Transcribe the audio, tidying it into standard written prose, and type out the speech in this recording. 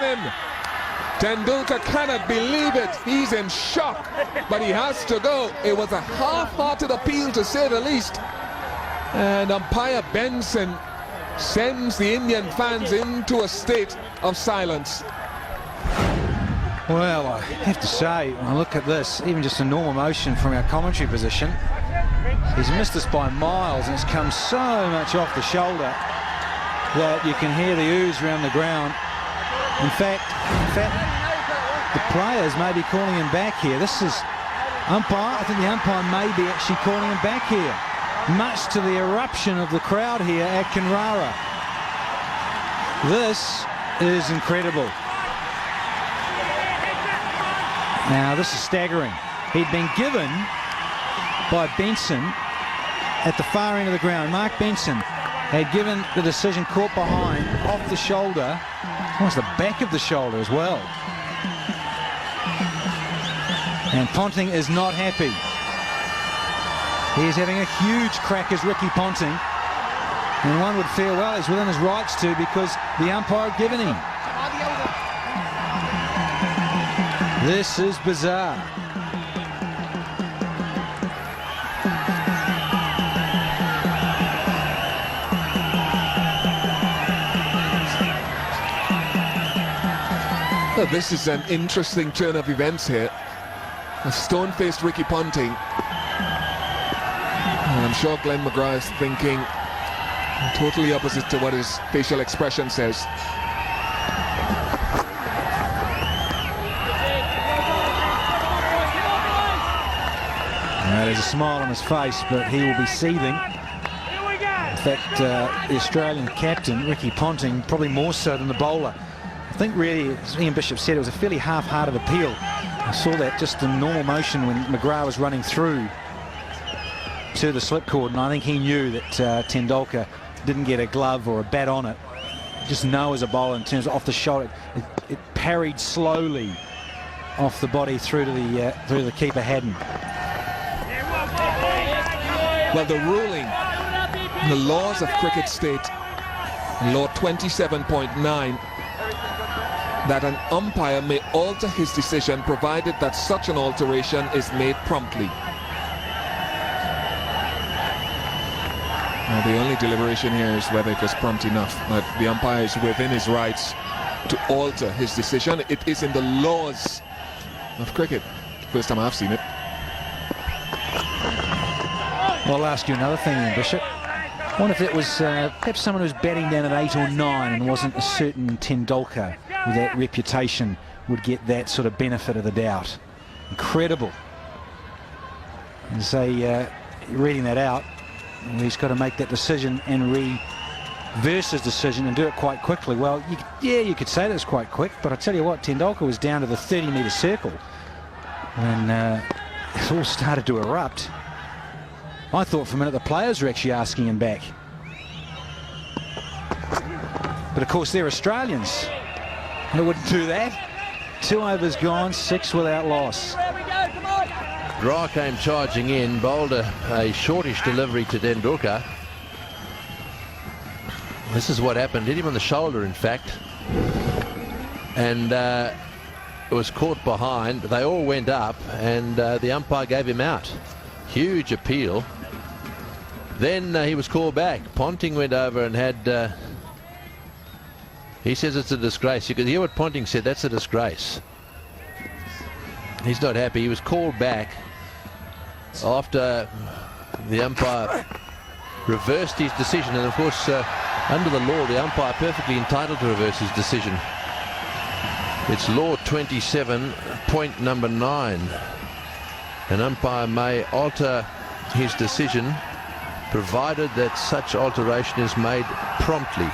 him. Tendulkar cannot believe it. He's in shock, but he has to go. It was a half-hearted appeal, to say the least. And umpire Benson sends the Indian fans into a state of silence. Well, I have to say, when I look at this, even just a normal motion from our commentary position, he's missed us by miles, and it's come so much off the shoulder that you can hear the ooze around the ground. In fact, the players may be calling him back here. This is umpire. I think the umpire may be actually calling him back here, much to the eruption of the crowd here at Kenrara. This is incredible. Now, this is staggering. He'd been given by Benson at the far end of the ground. Mark Benson had given the decision caught behind, off the shoulder, almost the back of the shoulder as well. And Ponting is not happy. He is having a huge crack as Ricky Ponting. And one would feel, well, he's within his rights to, because the umpire had given him. This is bizarre. Well, this is an interesting turn of events here. A stone-faced Ricky Ponting. And I'm sure Glenn McGrath is thinking totally opposite to what his facial expression says. There's a smile on his face, but he will be seething. In fact, the Australian captain, Ricky Ponting, probably more so than the bowler. I think really, as Ian Bishop said, it was a fairly half-hearted appeal. I saw that just in normal motion when McGrath was running through to the slip cord, and I think he knew that Tendulkar didn't get a glove or a bat on it. Just know as a bowler, in terms of off the shoulder, it parried slowly off the body through to the keeper Haddon. Well, the ruling, the laws of cricket state, law 27.9, that an umpire may alter his decision provided that such an alteration is made promptly. Now, the only deliberation here is whether it was prompt enough, but the umpire is within his rights to alter his decision. It is in the laws of cricket. First time I've seen it. Well, I'll ask you another thing, Ian Bishop. I wonder if it was perhaps someone who's batting down at 8 or 9 and wasn't a certain Tendulkar with that reputation would get that sort of benefit of the doubt. Incredible. And say, reading that out, he's got to make that decision and reverse his decision and do it quite quickly. Well, you could say that was quite quick, but I tell you what, Tendulkar was down to the 30-metre circle when it all started to erupt. I thought for a minute the players were actually asking him back. But of course they're Australians. They wouldn't do that. 2 overs gone, 6 without loss. Ra came charging in, bowled a shortish delivery to Tendulkar. This is what happened. Hit him on the shoulder, in fact. And it was caught behind. They all went up, and the umpire gave him out. Huge appeal. Then he was called back. Ponting went over and had... he says it's a disgrace. You could hear what Ponting said. That's a disgrace. He's not happy. He was called back after the umpire reversed his decision. And of course, under the law, the umpire perfectly entitled to reverse his decision. It's law 27, point number 9. An umpire may alter his decision provided that such alteration is made promptly.